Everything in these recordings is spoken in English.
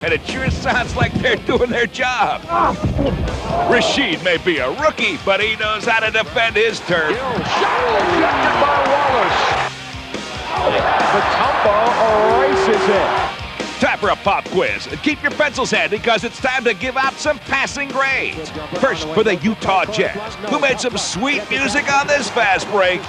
And it sure sounds like they're doing their job. Rashid may be a rookie, but he knows how to defend his turf. Shot rejected by Wallace. The Tumbo races it. Time for a pop quiz. Keep your pencils handy because it's time to give out some passing grades. First for the Utah Jazz, who made some sweet music on this fast break.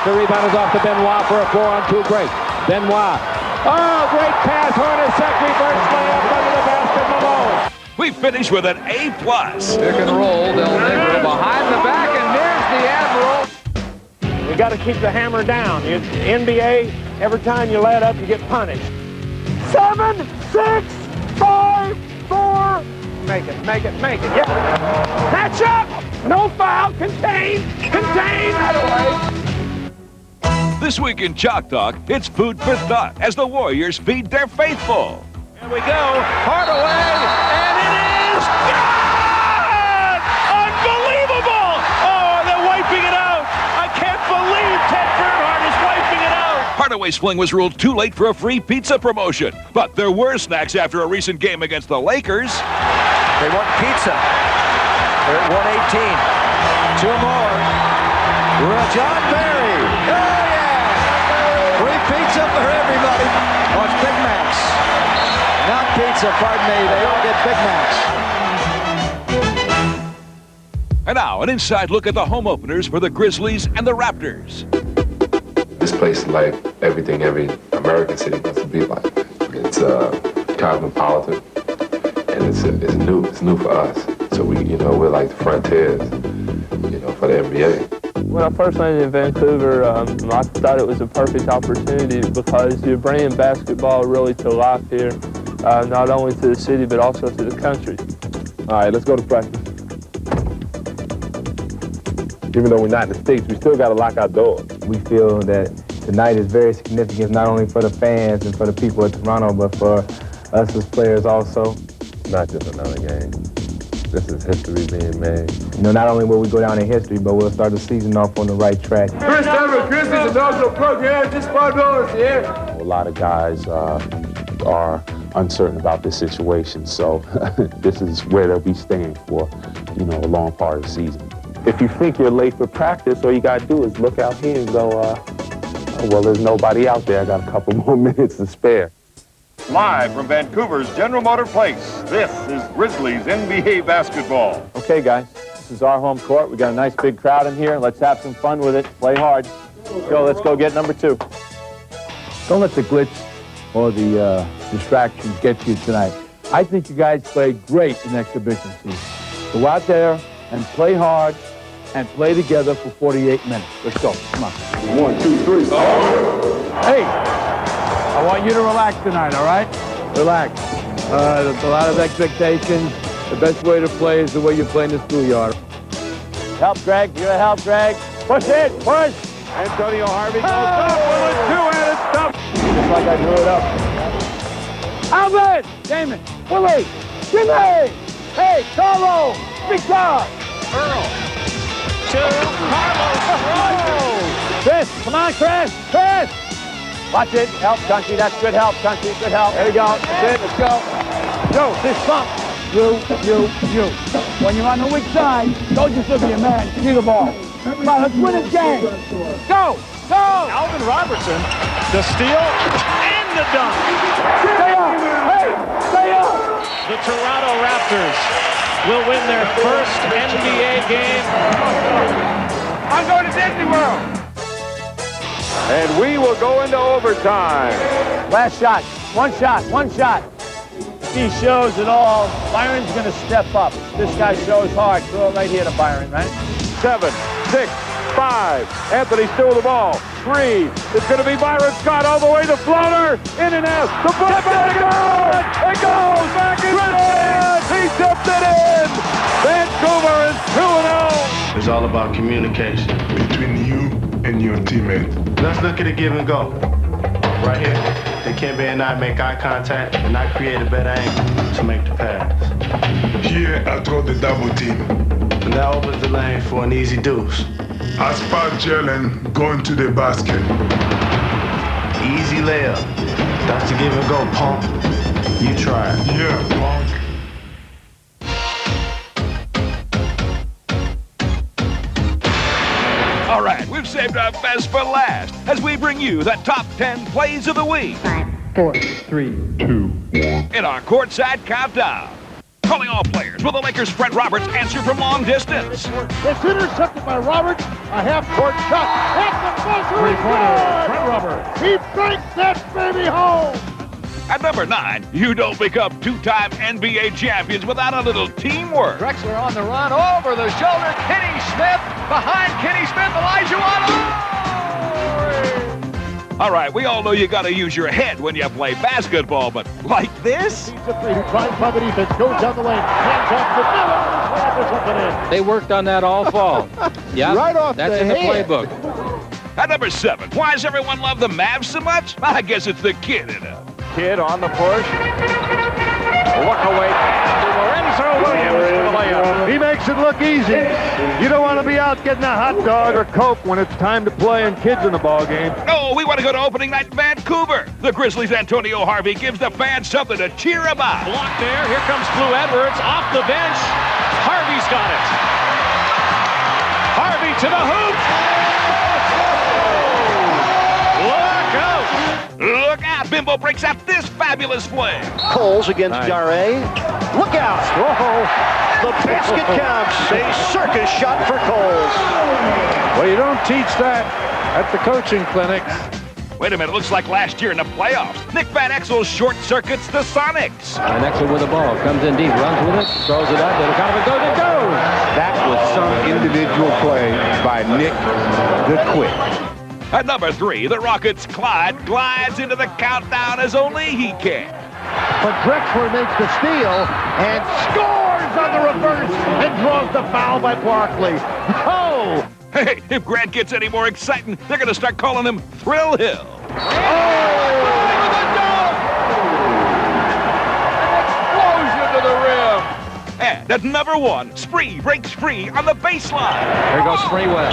The rebound is off to Benoit for a 4-on-2 break. Benoit. Oh, great pass. Hornacek reverse layup under the basket. Malone. We finish with an A+. Pick and roll. Del Negro behind the back, and there's the Admiral. You got to keep the hammer down. In NBA, every time you let up, you get punished. 7, 6, 5, 4. Make it. Yeah. Match up. No foul. Contain. Right away. This week in Chalk Talk, it's food for thought as the Warriors feed their faithful. Here we go. Hardaway, and it is good! Unbelievable! Oh, they're wiping it out. I can't believe Ted Bernhardt is wiping it out. Hardaway's fling was ruled too late for a free pizza promotion, but there were snacks after a recent game against the Lakers. They want pizza. They're at 118. Two more. John Barry. Oh, yeah. Free pizza for everybody. Oh, it's Big Macs. Not pizza, pardon me. They all get Big Macs. And now, an inside look at the home openers for the Grizzlies and the Raptors. This place is like everything every American city wants to be like. It's cosmopolitan, and it's new for us. So we're like the frontiers, for the NBA. When I first landed in Vancouver, I thought it was a perfect opportunity because you're bringing basketball really to life here, not only to the city but also to the country. All right, let's go to practice. Even though we're not in the States, we still got to lock our doors. We feel that tonight is very significant, not only for the fans and for the people of Toronto, but for us as players also. Not just another game. This is history being made. Not only will we go down in history, but we'll start the season off on the right track. First ever Christmas inaugural program, just $5 here. A lot of guys are uncertain about this situation, so this is where they'll be staying for, a long part of the season. If you think you're late for practice, all you got to do is look out here and go, well, there's nobody out there. I got a couple more minutes to spare. Live from Vancouver's General Motor Place, this is Grizzlies NBA basketball. Okay, guys, this is our home court. We got a nice big crowd in here. Let's have some fun with it. Play hard. Let's go get number 2. Don't let the glitz or the distractions get you tonight. I think you guys played great in exhibition season. Go out there and play hard and play together for 48 minutes. Let's go. Come on. 1, 2, 3. Hey, I want you to relax tonight, all right? Relax. There's a lot of expectations. The best way to play is the way you play in the schoolyard. Help, Greg. You gotta help, Greg. Push it. Push. Antonio Harvey goes up with a two-handed stop. Just like I drew it up. Alvin! Damon! Willie! Jimmy! Hey, Carlo! Big job! Earl. To Carlos. Chris! Come on, Chris! Chris! Watch it. Help, country. That's good help, country. Good help. There we go. That's it. Let's go. Joe, this bump. You. When you're on the weak side, don't just look at your man. See the ball. Come on, let's win this game. Go! Alvin Robertson, the steal and the dunk. Stay up! Hey! Stay up! The Toronto Raptors will win their first NBA game. I'm going to Disney World. And we will go into overtime. Last shot. One shot. He shows it all. Byron's going to step up. This guy shows hard. Throw it right here to Byron, right? 7, 6, 5. Anthony still with the ball. 3. It's going to be Byron Scott all the way to floater. In and out. The ball back in. It goes back in. He tipped it in. Vancouver is 2-0. It's all about communication between you and your teammate. Let's look at a give and go. Right here. Dikembe and I make eye contact, and I create a better angle to make the pass. Here, I throw the double team. And that opens the lane for an easy deuce. I spot Jalen going to the basket. Easy layup. That's the give and go, pump. You try it. Yeah, punk. All right, we've saved our best for last as we bring you the top 10 plays of the week 5, 4, 3, 2, 1. in our courtside countdown. Calling all players, will the Lakers' Fred Roberts answer from long distance? It's intercepted by Roberts. A half-court shot. At the buzzer. Fred Roberts. He banks that baby home. At number 9, you don't become two-time NBA champions without a little teamwork. Drexler on the run, over the shoulder, Kenny Smith, behind Kenny Smith, Olajuwon. All right, we all know you got to use your head when you play basketball, but like this? He's a three. He tries by the defense. Goes down the lane. Hands off to Miller. They worked on that all fall. Yeah, Right off that's the in the head. playbook. At number 7, why does everyone love the Mavs so much? I guess it's the kid in him. Kid on the push. Look away. Lorenzo Williams for the layup. He makes it look easy. You don't want to be out getting a hot dog or Coke when it's time to play and kids in the ball game. No, we want to go to opening night in Vancouver. The Grizzlies' Antonio Harvey gives the fans something to cheer about. Blocked there. Here comes Blue Edwards off the bench. Harvey's got it. Harvey to the hoop. Look out. Look out, Bimbo breaks out this fabulous play. Coles against Jare. Look out. Whoa. The basket counts. A circus shot for Coles. Well, you don't teach that at the coaching clinics. Wait a minute, looks like last year in the playoffs. Nick Van Exel short circuits the Sonics. Van Exel with the ball, comes in deep, runs with it, throws it up, little kind of it goes, it goes! That was some individual play by Nick the Quick. At number 3, the Rockets' Clyde glides into the countdown as only he can. But Drexler makes the steal and scores on the reverse and draws the foul by Barkley. Oh! Hey, if Grant gets any more exciting, they're going to start calling him Thrill Hill. Explosion to the rim. And at number 1, Spree breaks free on the baseline. Here goes Sprewell.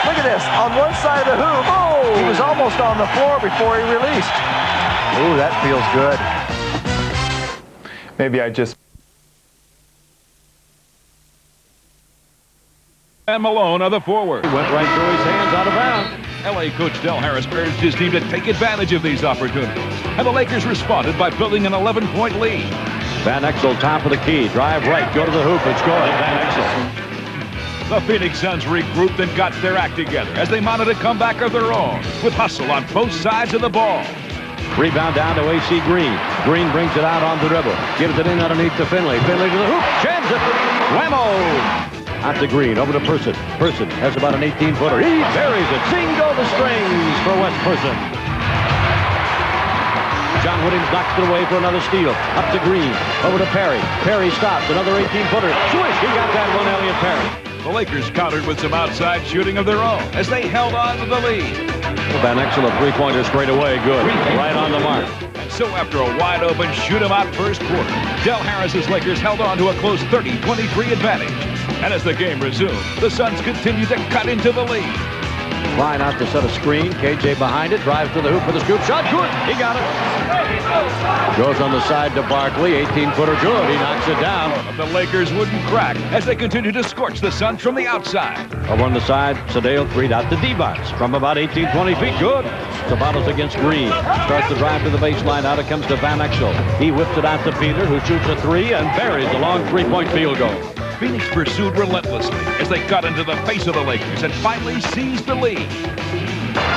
Look at this. On one side of the hoop, he was almost on the floor before he released. Ooh, that feels good. Maybe I just... And Malone are the forward. Went right through his hands, out of bounds. LA coach Del Harris urged his team to take advantage of these opportunities. And the Lakers responded by building an 11-point lead. Van Exel, top of the key. Drive right, go to the hoop, and score. Van Exel. The Phoenix Suns regrouped and got their act together as they mounted a comeback of their own with hustle on both sides of the ball. Rebound down to A.C. Green. Green brings it out on the dribble. Gives it in underneath to Finley. Finley to the hoop. Jams it. Whammo! Out to Green. Over to Person. Person has about an 18-footer. He buries it. Single the strings for Wes Person. John Williams knocks it away for another steal. Up to Green. Over to Perry. Perry stops. Another 18-footer. Swish! He got that one, Elliot Perry. The Lakers countered with some outside shooting of their own as they held on to the lead. Van Exel, a three-pointer straight away. Good. Right on the mark. And so after a wide-open shoot-'em-out first quarter, Del Harris's Lakers held on to a close 30-23 advantage. And as the game resumed, the Suns continued to cut into the lead. Line out to set a screen. KJ behind it. Drives to the hoop for the scoop shot. Good. He got it. Goes on the side to Barkley. 18-footer good. He knocks it down. But the Lakers wouldn't crack as they continued to scorch the Suns from the outside. Over on the side, Sedale 3 out to Divac from about 18, 20 feet. Good. Sabanos against Green. Starts the drive to the baseline. Out it comes to Van Exel. He whips it out to Peter, who shoots a 3 and buries a long three-point field goal. Phoenix pursued relentlessly as they got into the face of the Lakers and finally seized the lead.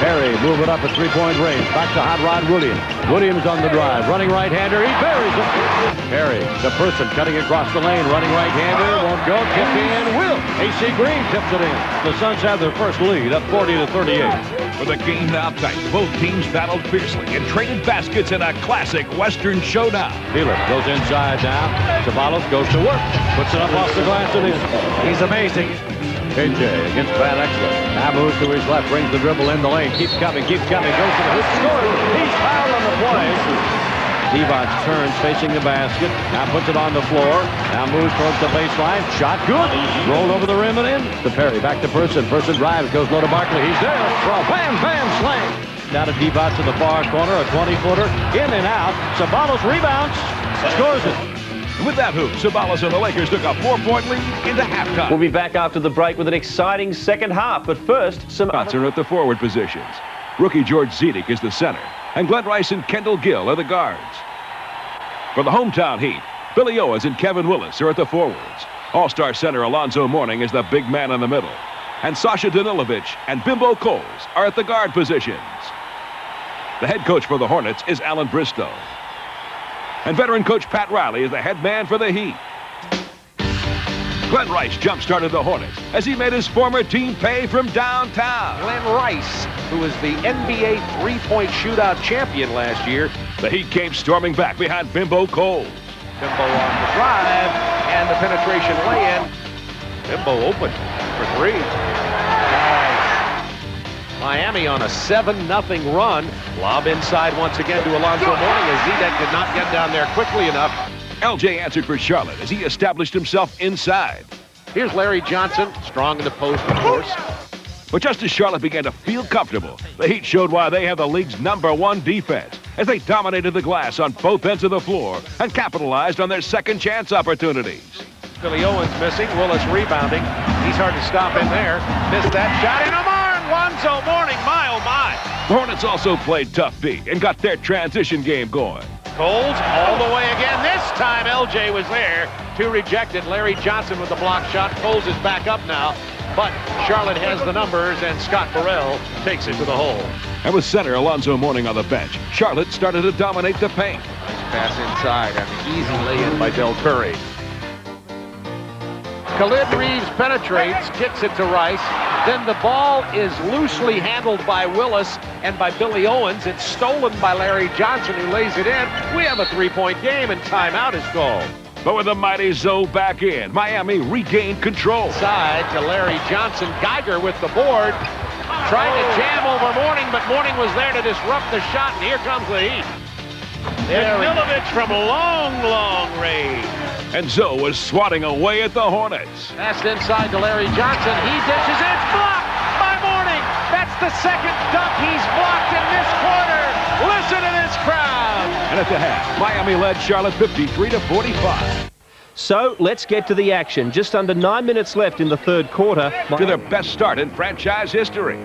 Perry move it up at three-point range. Back to Hot Rod Williams. Williams on the drive. Running right-hander. He buries it. Perry, the Person cutting across the lane. Running right-hander. Won't go. Tip in. Will. A.C. Green tips it in. The Suns have their first lead up 40-38. With the game now tight, both teams battled fiercely and traded baskets in a classic Western showdown. Wheeler goes inside now. Ceballos goes to work. Puts it up off the glass and in. He's amazing. KJ against Van Exel. Now moves to his left, brings the dribble in the lane. Keeps coming, goes to the hoop, scores. He's fouled on the play. Divac turns, facing the basket. Now puts it on the floor. Now moves towards the baseline. Shot good. Rolled over the rim and in. To Perry, back to Person. Person drives, goes low to Barkley. He's there for a bam, bam, slam. Now to deep out to the far corner, a 20-footer, in and out. Ceballos rebounds, scores it. With that hoop, Ceballos and the Lakers took a 4-point lead into halftime. We'll be back after the break with an exciting second half, but first, some Spots are at the forward positions. Rookie George Zedek is the center, and Glenn Rice and Kendall Gill are the guards. For the hometown Heat, Billy Owens and Kevin Willis are at the forwards. All-star center Alonzo Mourning is the big man in the middle. And Sasha Danilovic and Bimbo Coles are at the guard positions. The head coach for the Hornets is Alan Bristow. And veteran coach Pat Riley is the head man for the Heat. Glenn Rice jump-started the Hornets as he made his former team pay from downtown. Glenn Rice, who was the NBA three-point shootout champion last year. The Heat came storming back behind Bimbo Coles. Bimbo on the drive, and the penetration lay-in. Bimbo open for three. Nice. Miami on a 7-0 run. Lob inside once again to Alonzo Mourning as Zedek did not get down there quickly enough. LJ answered for Charlotte as he established himself inside. Here's Larry Johnson, strong in the post, of course. But just as Charlotte began to feel comfortable, the Heat showed why they have the league's #1 defense as they dominated the glass on both ends of the floor and capitalized on their second chance opportunities. Billy Owens missing, Willis rebounding. He's hard to stop in there. Missed that shot in Alonzo Mourning, my oh my. The Hornets also played tough B and got their transition game going. Coles all the way again. This time LJ was there. Two rejected. Larry Johnson with the block shot. Coles is back up now. But Charlotte has the numbers, and Scott Burrell takes it to the hole. And with center Alonzo Mourning on the bench, Charlotte started to dominate the paint. Nice pass inside and an easy lay-in by Del Curry. Khalid Reeves penetrates, kicks it to Rice. Then the ball is loosely handled by Willis and by Billy Owens. It's stolen by Larry Johnson, who lays it in. We have a three-point game, and timeout is called. But with the mighty Zoe back in, Miami regained control. Side to Larry Johnson. Geiger with the board. Trying to jam over Mourning, but Mourning was there to disrupt the shot, and here comes the Heat. Milovic from long range. And Zoe was swatting away at the Hornets. Passed inside to Larry Johnson. He dishes it. It's blocked by Mourning. That's the second dunk he's blocked in this quarter. Listen to this crowd. And at the half, Miami led Charlotte 53-45. So let's get to the action. Just under 9 minutes left in the third quarter. To their best start in franchise history.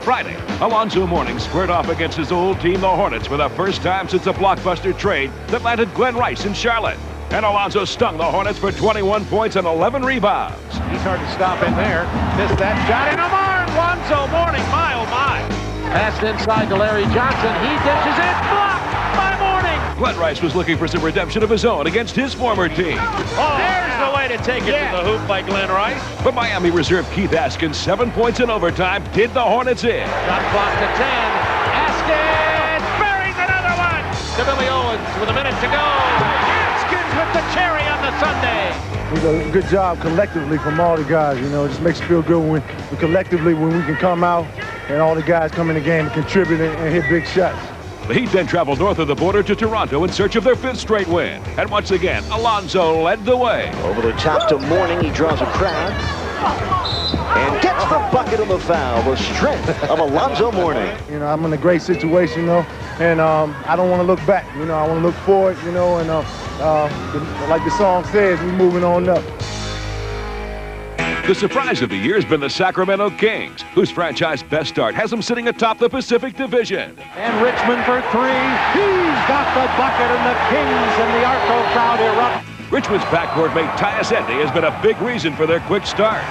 Friday, Alonzo Mourning squared off against his old team, the Hornets, for the first time since a blockbuster trade that landed Glenn Rice in Charlotte. And Alonzo stung the Hornets for 21 points and 11 rebounds. He's hard to stop in there. Missed that shot in Alonzo Mourning, my oh my. Passed inside to Larry Johnson. He dishes it. Blocked by Mourning. Glenn Rice was looking for some redemption of his own against his former team. Oh, there's the way to take it to the hoop by Glenn Rice. But Miami reserve Keith Askins 7 points in overtime did the Hornets in. Shot clock to 10. Askins buries another one. To Billy Owens with a minute to go. Askins with the cherry on the sundae. We did a good job collectively from all the guys. You know, it just makes us feel good when we collectively, when we can come out and all the guys come in the game and contribute and hit big shots. The Heat then traveled north of the border to Toronto in search of their 5th straight win. And once again, Alonzo led the way. Over the top to Mourning, he draws a crowd. And gets the bucket of the foul, the strength of Alonzo Mourning. You know, I'm in a great situation, you know, and I don't want to look back. You know, I want to look forward, you know, and like the song says, we're moving on up. The surprise of the year has been the Sacramento Kings, whose franchise best start has them sitting atop the Pacific Division. And Richmond for three. He's got the bucket, and the Kings and the Arco crowd erupt. Richmond's backcourt mate Tyus Endy has been a big reason for their quick start.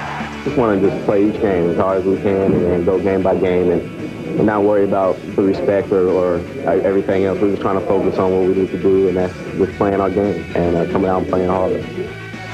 Just want to just play each game as hard as we can and go game by game and not worry about the respect or everything else. We're just trying to focus on what we need to do, and that's just playing our game and coming out and playing harder.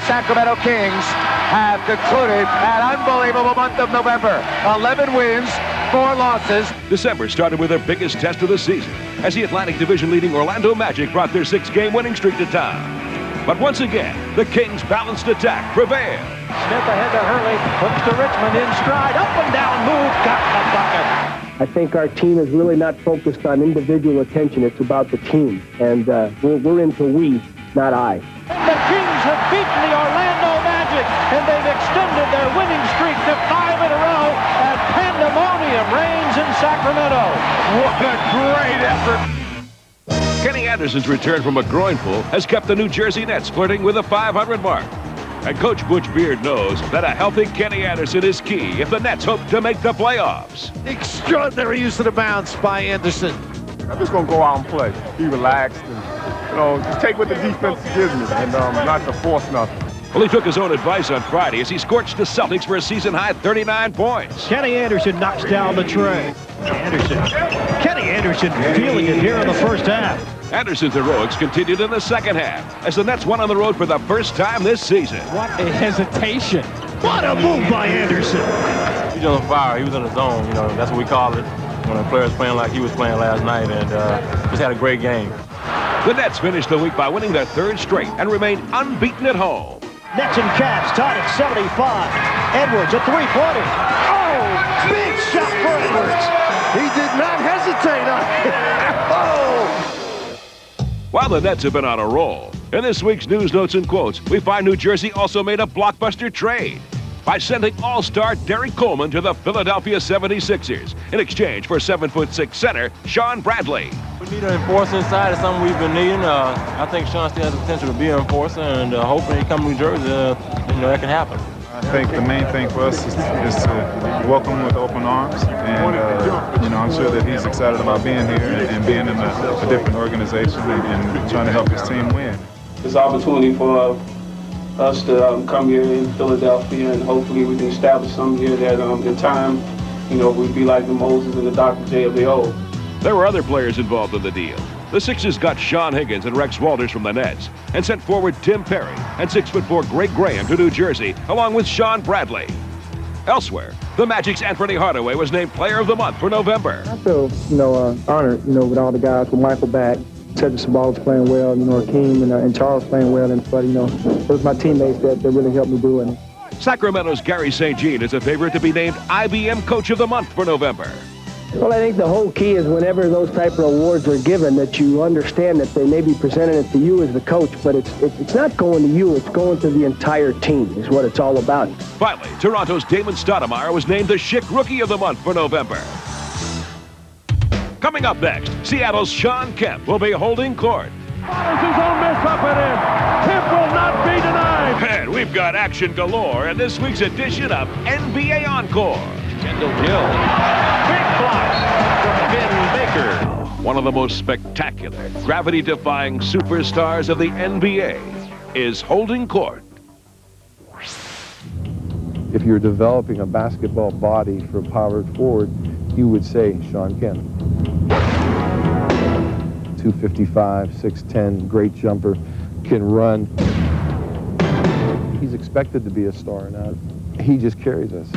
Sacramento Kings have concluded an unbelievable month of November. 11 wins, 4 losses. December started with their biggest test of the season as the Atlantic Division leading Orlando Magic brought their 6-game winning streak to town. But once again, the Kings' balanced attack prevailed. Smith ahead to Hurley, hooks to Richmond in stride, up and down move, got the bucket. I think our team is really not focused on individual attention. It's about the team, and we're into we, not I. The Kings have beaten the Orlando Magic, and they've extended their winning streak to 5 in a row, and pandemonium reigns Rams in Sacramento. What a great effort. Kenny Anderson's return from a groin pull has kept the New Jersey Nets flirting with the 500 mark. And Coach Butch Beard knows that a healthy Kenny Anderson is key if the Nets hope to make the playoffs. Extraordinary use of the bounce by Anderson. I'm just going to go out and play. Be relaxed and, just take what the defense gives me and not to force nothing. Well, he took his own advice on Friday as he scorched the Celtics for a season-high 39 points. Kenny Anderson knocks down the tray. Kenny Anderson feeling it here in the first half. Anderson's heroics continued in the second half as the Nets won on the road for the first time this season. What a hesitation. What a move by Anderson. He's on fire. He was in the zone. That's what we call it when a player's playing like he was playing last night, and just had a great game. The Nets finished the week by winning their third straight and remained unbeaten at home. Nets and Cavs tied at 75. Edwards, a three-pointer. Oh, big shot for Edwards. He did not hesitate on it. Oh! While the Nets have been on a roll, in this week's News, Notes, and Quotes, we find New Jersey also made a blockbuster trade by sending all-star Derek Coleman to the Philadelphia 76ers in exchange for 7'6" center Shawn Bradley. We need an enforcer inside. It's something we've been needing. I think Shawn still has the potential to be an enforcer, and hoping he comes to New Jersey, that can happen. I think the main thing for us is to welcome him with open arms, and I'm sure that he's excited about being here and being in a different organization and trying to help his team win. It's an opportunity for us to come here in Philadelphia, and hopefully we can establish something here that in time, we'd be like the Moses and the Dr. J of the old. There were other players involved in the deal. The Sixers got Sean Higgins and Rex Walters from the Nets and sent forward Tim Perry and 6'4" Greg Graham to New Jersey, along with Shawn Bradley. Elsewhere, the Magic's Anthony Hardaway was named Player of the Month for November. I feel, honored, with all the guys, with Michael back, Cedric Sabalos playing well, Hakeem and Charles playing well, but it was my teammates that really helped me do it. Sacramento's Gary St. Jean is a favorite to be named IBM Coach of the Month for November. Well, I think the whole key is whenever those type of awards are given that you understand that they may be presenting it to you as the coach, but it's not going to you, it's going to the entire team is what it's all about. Finally, Toronto's Damon Stoudemire was named the Schick Rookie of the Month for November. Coming up next, Seattle's Shawn Kemp will be holding court. Follows his own miss up and in. Kemp will not be denied. And we've got action galore in this week's edition of NBA Encore. Kendall Gill. Big block from Vin Baker. One of the most spectacular, gravity-defying superstars of the NBA is holding court. If you're developing a basketball body for power forward, you would say Shawn Kemp. 255, 6'10", great jumper, can run. He's expected to be a star now. He just carries us.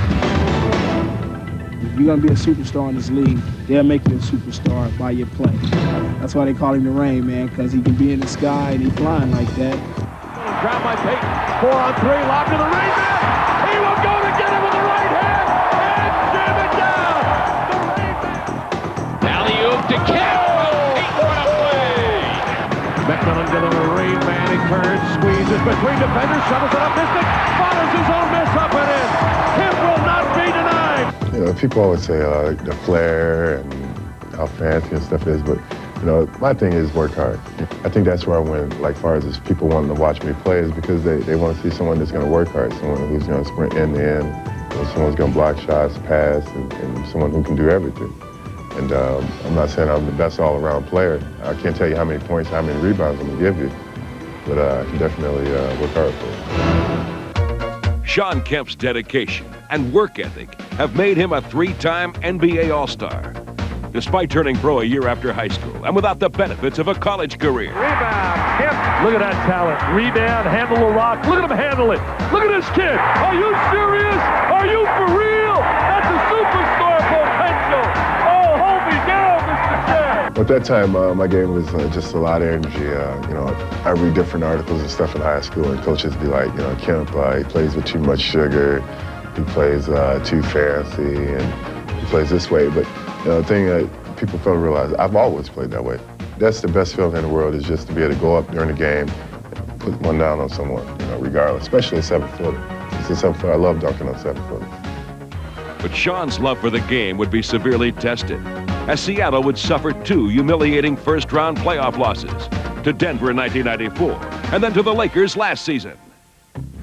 If you're going to be a superstar in this league, they'll make you a superstar by your play. That's why they call him the Rain Man, because he can be in the sky and he's flying like that. Ground by Payton. 4-on-3, lob to the Rain Man. He will go to get him with the right hand and jam it down. The Rain Man. Alley-oop to Kemp. 8-point play. McMillan to the Rain Man. He turns, squeezes between defenders, shovels it up. Mystic follows his own miss up and in. Kemp will not be denied. People always say the flair and how fancy and stuff is, but my thing is work hard. I think that's where I win, like far as people wanting to watch me play, is because they want to see someone that's going to work hard, someone who's going to sprint end to end, someone who's going to block shots, pass, and someone who can do everything. And I'm not saying I'm the best all-around player. I can't tell you how many points, how many rebounds I'm going to give you, but I can definitely work hard for it. Shawn Kemp's dedication and work ethic have made him a 3-time NBA All-Star. Despite turning pro a year after high school and without the benefits of a college career. Rebound. Kemp. Look at that talent. Rebound. Handle the rock. Look at him handle it. Look at this kid. Are you serious? Are you for real? That's a superstar potential. Oh, hold me down, Mr. Kemp. At that time, my game was just a lot of energy. I read different articles and stuff in high school, and coaches be like, Kemp, he plays with too much sugar. He plays too fancy, and he plays this way. But the thing that people fail to realize, I've always played that way. That's the best feeling in the world, is just to be able to go up during the game and put one down on someone, regardless, especially a 7-footer. It's a 7-footer. I love dunking on 7-footers. But Sean's love for the game would be severely tested, as Seattle would suffer 2 humiliating first-round playoff losses, to Denver in 1994, and then to the Lakers last season.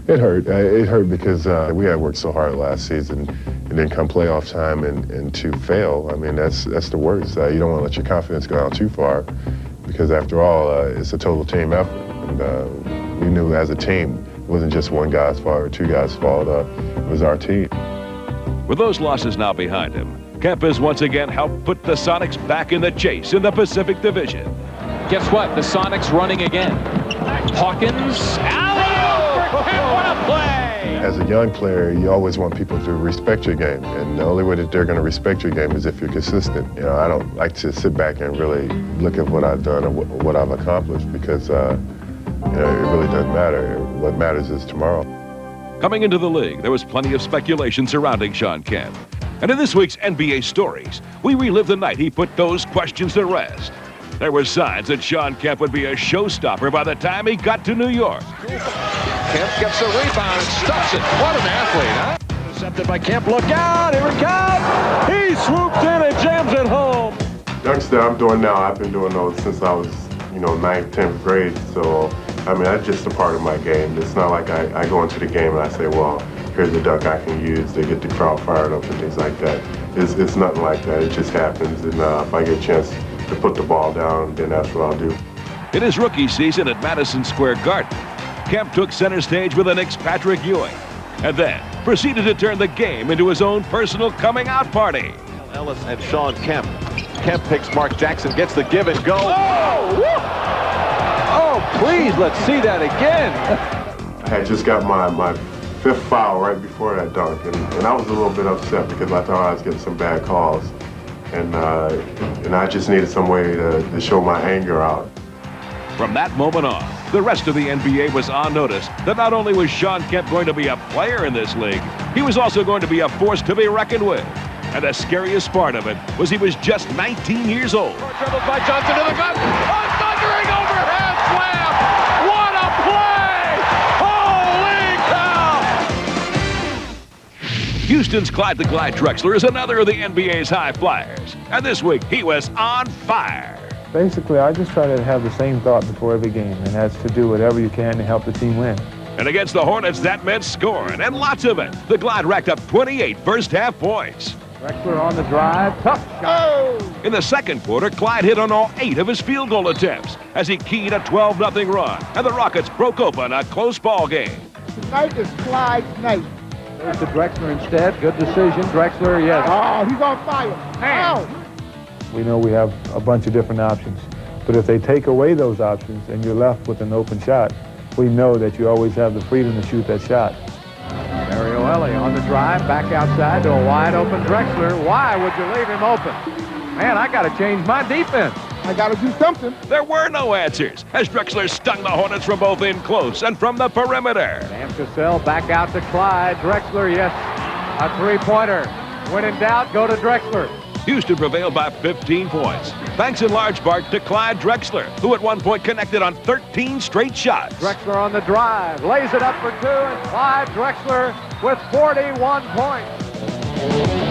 It hurt. It hurt because we had worked so hard last season, and then come playoff time and to fail, I mean, that's the worst. You don't want to let your confidence go down too far, because after all, it's a total team effort. And we knew as a team, it wasn't just one guy's fault or 2 guys' fault. It was our team. With those losses now behind him, Kemp has once again helped put the Sonics back in the chase in the Pacific Division. Guess what? The Sonics running again. Hawkins. Alley-oop for Kemp. What a play! As a young player, you always want people to respect your game, and the only way that they're going to respect your game is if you're consistent. You know, I don't like to sit back and really look at what I've done or what I've accomplished, because you know, it really doesn't matter. What matters is tomorrow. Coming into the league, there was plenty of speculation surrounding Shawn Kemp. And in this week's NBA Stories, we relive the night he put those questions to rest. There were signs that Shawn Kemp would be a showstopper by the time he got to New York. Kemp gets the rebound and stuffs it. What an athlete, huh? Intercepted by Kemp. Look out! Here it comes! He swoops in and jams it home. Dunks that I'm doing now, I've been doing those since I was, 9th, 10th grade. So, I mean, that's just a part of my game. It's not like I go into the game and I say, well, here's a dunk I can use to get the crowd fired up and things like that. It's nothing like that. It just happens. And if I get a chance to put the ball down, then that's what I'll do. In his rookie season at Madison Square Garden, Kemp took center stage with the Knicks' Patrick Ewing, and then proceeded to turn the game into his own personal coming-out party. Ellis and Shawn Kemp. Kemp picks Mark Jackson, gets the give and go. Oh, please, let's see that again. I had just got my 5th foul right before that dunk, and I was a little bit upset because I thought I was getting some bad calls, and I just needed some way to show my anger out. From that moment on, the rest of the NBA was on notice that not only was Shawn Kemp going to be a player in this league, he was also going to be a force to be reckoned with. And the scariest part of it was he was just 19 years old. Dribbled by Johnson to the gut. A thundering overhead slam! What a play! Holy cow! Houston's Clyde the Glide Drexler is another of the NBA's high flyers. And this week, he was on fire. Basically, I just try to have the same thought before every game, and that's to do whatever you can to help the team win. And against the Hornets, that meant scoring, and lots of it. The Glide racked up 28 first-half points. Drexler on the drive, tough shot. In the second quarter, Clyde hit on all 8 of his field goal attempts as he keyed a 12-0 run, and the Rockets broke open a close ball game. Tonight is Clyde's night. There's to Drexler instead. Good decision. Drexler, yes. Oh, he's on fire. Ow. We know we have a bunch of different options, but if they take away those options and you're left with an open shot, we know that you always have the freedom to shoot that shot. Mario Elie on the drive, back outside to a wide-open Drexler. Why would you leave him open? Man, I got to change my defense. I got to do something. There were no answers as Drexler stung the Hornets from both in close and from the perimeter. Sam Cassell back out to Clyde. Drexler, yes, a three-pointer. When in doubt, go to Drexler. Houston prevailed by 15 points, thanks in large part to Clyde Drexler, who at one point connected on 13 straight shots. Drexler on the drive, lays it up for 2, and Clyde Drexler with 41 points.